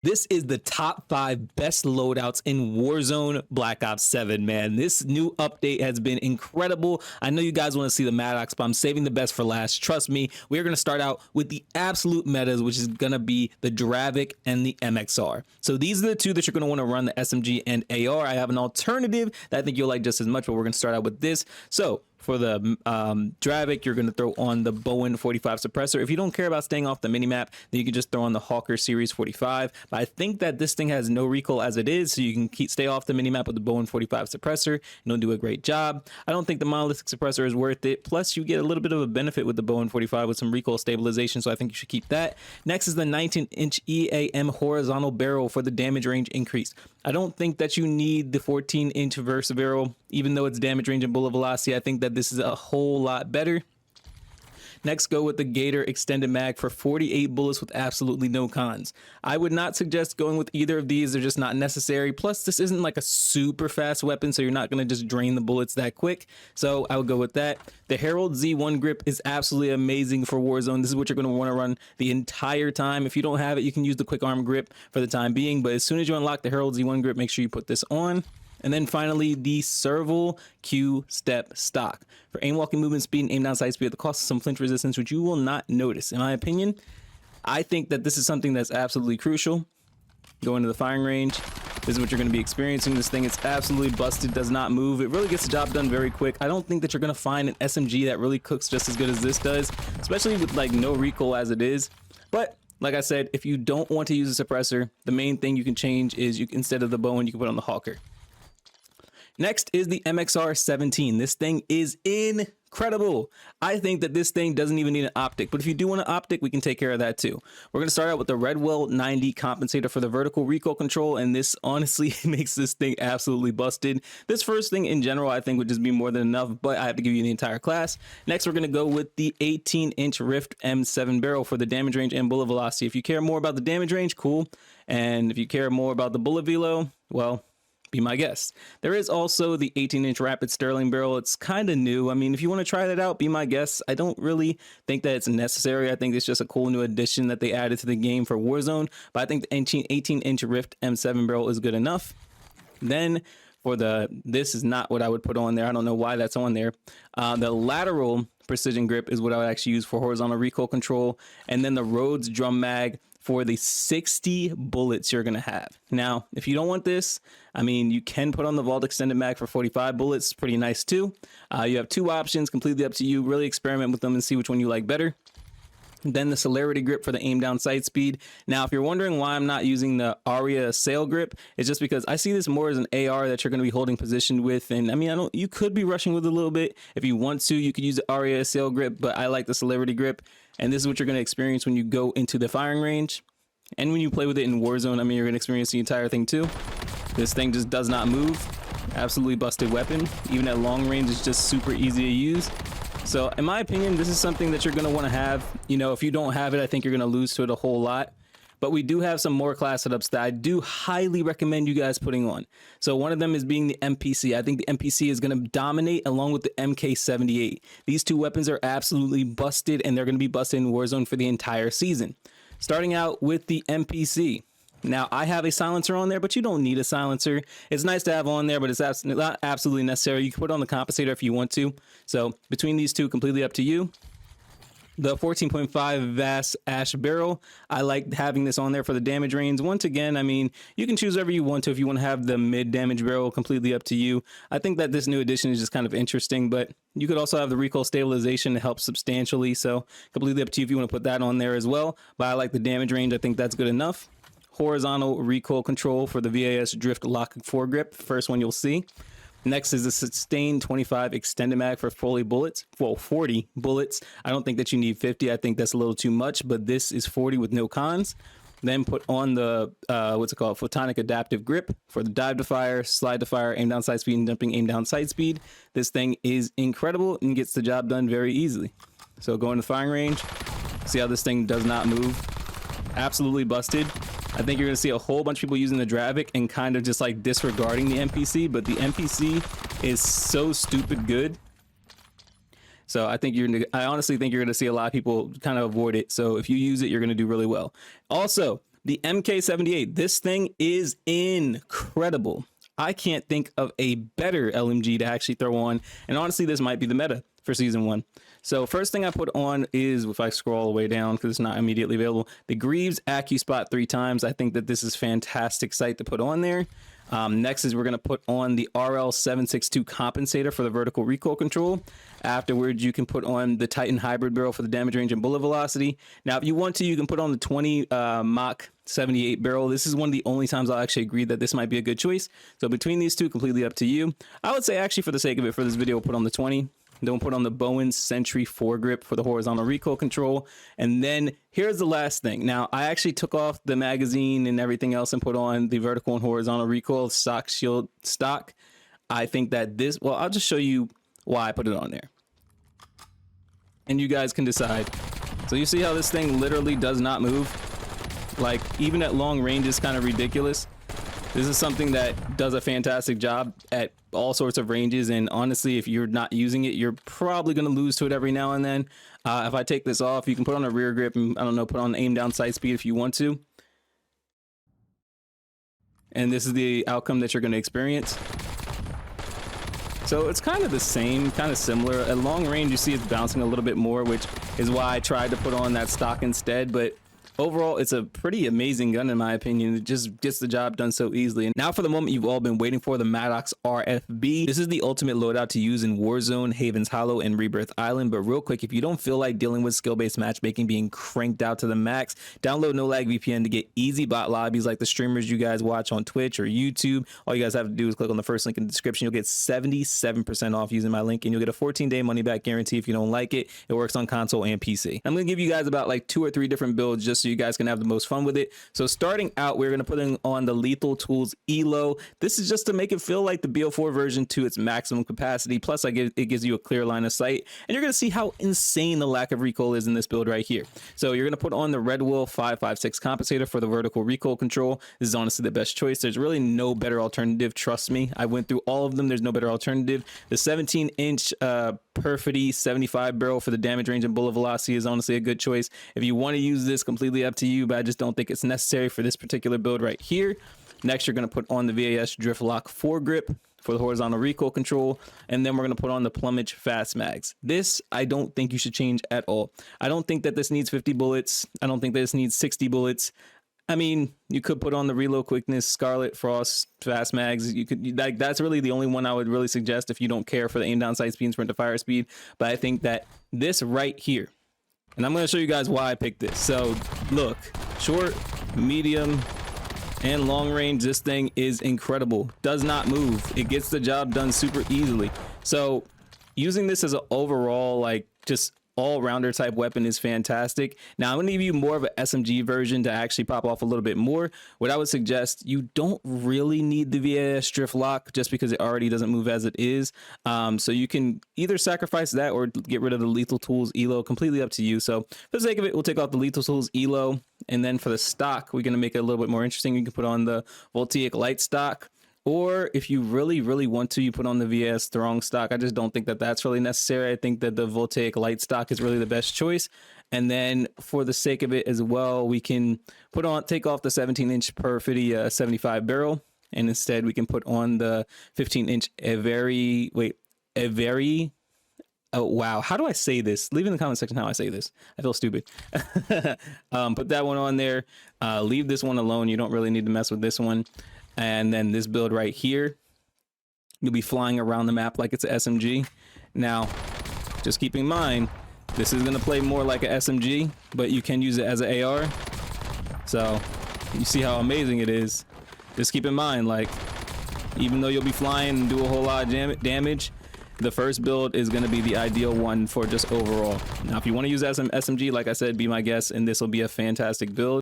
This is the top 5 best loadouts in Warzone Black Ops 7, man. This new update has been incredible. I know you guys want to see the Maddox, but I'm saving the best for last. Trust me, we're going to start out with the absolute metas, which is going to be the Dravec and the MXR. So these are the two that you're going to want to run, the SMG and AR. I have an alternative that I think you'll like just as much, but we're going to start out with this. So for the Dravec, you're going to throw on the Bowen 45 suppressor. If you don't care about staying off the minimap, then you can just throw on the Hawker Series 45. But I think that this thing has no recoil as it is, so you can stay off the minimap with the Bowen 45 suppressor, and it'll do a great job. I don't think the monolithic suppressor is worth it. Plus, you get a little bit of a benefit with the Bowen 45 with some recoil stabilization, so I think you should keep that. Next is the 19-inch EAM horizontal barrel for the damage range increase. I don't think that you need the 14-inch versa barrel, even though it's damage range and bullet velocity. I think that this is a whole lot better. Next, go with the Gator extended mag for 48 bullets with absolutely no cons. I would not suggest going with either of these. They're just not necessary. Plus, this isn't like a super fast weapon, so you're not going to just drain the bullets that quick. So I would go with that. The Herald Z1 grip is absolutely amazing for Warzone. This is what you're going to want to run the entire time. If you don't have it, you can use the quick arm grip for the time being. But as soon as you unlock the Herald Z1 grip, make sure you put this on. And then finally, the Serval Q Step Stock for aim walking movement speed and aim down sight speed at the cost of some flinch resistance, which you will not notice. In my opinion, I think that this is something that's absolutely crucial. Go into the firing range. This is what you're going to be experiencing. This thing is absolutely busted, does not move. It really gets the job done very quick. I don't think that you're going to find an SMG that really cooks just as good as this does, especially with like no recoil as it is. But like I said, if you don't want to use a suppressor, the main thing you can change is instead of the Bowen, you can put on the Hawker. Next is the MXR 17. This thing is incredible. I think that this thing doesn't even need an optic, but if you do want an optic, we can take care of that too. We're going to start out with the Redwell 90 compensator for the vertical recoil control, and this honestly makes this thing absolutely busted. This first thing in general, I think would just be more than enough, but I have to give you the entire class. Next, we're going to go with the 18-inch Rift M7 barrel for the damage range and bullet velocity. If you care more about the damage range, cool. And if you care more about the bullet velo, well, be my guest. There is also the 18-inch rapid Sterling barrel. It's kind of new. I mean, if you want to try that out, be my guest. I don't really think that it's necessary. I think it's just a cool new addition that they added to the game for Warzone, but I think the 18-inch Rift M7 barrel is good enough. Then for this is not what I would put on there. I don't know why that's on there. The lateral precision grip is what I would actually use for horizontal recoil control. And then the Rhodes drum mag for the 60 bullets you're going to have. Now, if you don't want this, I mean, you can put on the Vault extended mag for 45 bullets. Pretty nice too. You have two options, completely up to you. Really experiment with them and see which one you like better. Then the Celerity grip for the aim down sight speed. Now, if you're wondering why I'm not using the Aria sail grip, it's just because I see this more as an AR that you're going to be holding position with. And I mean, you could be rushing with it a little bit. If you want to, you could use the Aria sail grip, but I like the Celerity grip. And this is what you're going to experience when you go into the firing range. And when you play with it in Warzone, I mean, you're going to experience the entire thing too. This thing just does not move. Absolutely busted weapon. Even at long range, it's just super easy to use. So in my opinion, this is something that you're going to want to have. You know, if you don't have it, I think you're going to lose to it a whole lot. But we do have some more class setups that I do highly recommend you guys putting on. So one of them is being the MPC. I think the MPC is going to dominate along with the MK78. These two weapons are absolutely busted, and they're going to be busted in Warzone for the entire season. Starting out with the MPC. Now, I have a silencer on there, but you don't need a silencer. It's nice to have on there, but it's not absolutely necessary. You can put on the compensator if you want to. So between these two, completely up to you. The 14.5 VAS Ash Barrel, I like having this on there for the damage range. Once again, I mean, you can choose whatever you want to. If you want to have the mid damage barrel, completely up to you. I think that this new addition is just kind of interesting, but you could also have the recoil stabilization to help substantially. So completely up to you if you want to put that on there as well. But I like the damage range. I think that's good enough. Horizontal recoil control for the VAS Drift Lock foregrip, first one you'll see. Next is the Sustain 25 extended mag for 40 bullets. Well, 40 bullets. I don't think that you need 50. I think that's a little too much, but this is 40 with no cons. Then put on the, Photonic adaptive grip for the dive to fire, slide to fire, aim down sight speed, and dumping aim down sight speed. This thing is incredible and gets the job done very easily. So go into the firing range. See how this thing does not move. Absolutely busted. I think you're going to see a whole bunch of people using the Dravec and kind of just like disregarding the MPC, but the MPC is so stupid good. So I honestly think you're going to see a lot of people kind of avoid it. So if you use it, you're going to do really well. Also, The MK78, this thing is incredible. I can't think of a better LMG to actually throw on, and honestly, this might be the meta for season 1. So first thing I put on is, if I scroll all the way down because it's not immediately available, the Greaves AccuSpot 3 times. I think that this is fantastic sight to put on there. Next is we're going to put on the RL762 compensator for the vertical recoil control. Afterwards, you can put on the Titan hybrid barrel for the damage range and bullet velocity. Now, if you want to, you can put on the 20 Mach 78 barrel. This is one of the only times I'll actually agree that this might be a good choice. So between these two, completely up to you. I would say actually, for the sake of it, for this video, we'll put on the 20. Then we'll put on the Bowen Sentry foregrip for the horizontal recoil control. And then here's the last thing. Now, I actually took off the magazine and everything else and put on the vertical and horizontal recoil stock shield stock. I think that this, well, I'll just show you why I put it on there. And you guys can decide. So you see how this thing literally does not move? Like, even at long range is kind of ridiculous. This is something that does a fantastic job at all sorts of ranges, and honestly, if you're not using it, you're probably going to lose to it every now and then. If I take this off, you can put on a rear grip and, I don't know, put on aim down sight speed if you want to. And this is the outcome that you're going to experience. So it's kind of the same, kind of similar. At long range, you see it's bouncing a little bit more, which is why I tried to put on that stock instead, but overall, it's a pretty amazing gun in my opinion. It just gets the job done so easily. And now for the moment you've all been waiting for, the Maddox RFB. This is the ultimate loadout to use in Warzone, Haven's Hollow, and Rebirth Island. But real quick, if you don't feel like dealing with skill-based matchmaking being cranked out to the max, download No Lag VPN to get easy bot lobbies like the streamers you guys watch on Twitch or YouTube. All you guys have to do is click on the first link in the description. You'll get 77% off using my link, and you'll get a 14-day money-back guarantee if you don't like it. It works on console and PC. I'm going to give you guys about like 2 or 3 different builds just so you guys can have the most fun with it. So starting out, we're going to put on the Lethal Tools Elo. This is just to make it feel like the BO4 version to its maximum capacity. Plus, it gives you a clear line of sight, and you're going to see how insane the lack of recoil is in this build right here. So you're going to put on the Red Will 556 compensator for the vertical recoil control. This is honestly the best choice. There's really no better alternative. Trust me, I went through all of them. There's no better alternative. The 17-inch Perfidy 75 barrel for the damage range and bullet velocity is honestly a good choice. If you want to use this, completely up to you, but I just don't think it's necessary for this particular build right here. Next, you're going to put on the VAS Drift Lock foregrip for the horizontal recoil control, and then we're going to put on the Plumage Fast Mags. This, I don't think you should change at all. I don't think that this needs 50 bullets. I don't think that this needs 60 bullets. I mean, you could put on the Reload Quickness Scarlet Frost Fast Mags. You could, like, that's really the only one I would really suggest if you don't care for the aim down sight speed and sprint to fire speed. But I think that this right here, and I'm going to show you guys why I picked this. So look, short, medium, and long range, this thing is incredible. Does not move. It gets the job done super easily. So using this as an overall, like, just all-rounder type weapon is fantastic. Now I'm going to give you more of an SMG version to actually pop off a little bit more. What I would suggest, you don't really need the VAS Drift Lock just because it already doesn't move as it is. So you can either sacrifice that or get rid of the Lethal Tools Elo, completely up to you. So for the sake of it, we'll take off the Lethal Tools Elo, and then for the stock, we're going to make it a little bit more interesting. You can put on the Voltaic Light stock, or if you really want to, you put on the VS Throng stock. I just don't think that that's really necessary. I think that the Voltaic Light stock is really the best choice. And then for the sake of it as well, we can take off the 17-inch Perfidy 75 barrel, and instead we can put on the 15-inch oh wow, how do I say this? Leave in the comment section how I say this. I feel stupid. Put that one on there. Leave this one alone. You don't really need to mess with this one. And then this build right here, you'll be flying around the map like it's an SMG. Now, just keep in mind, this is going to play more like an SMG, but you can use it as an AR. So you see how amazing it is. Just keep in mind, like, even though you'll be flying and do a whole lot of damage, the first build is going to be the ideal one for just overall. Now, if you want to use that as an SMG, like I said, be my guest, and this will be a fantastic build.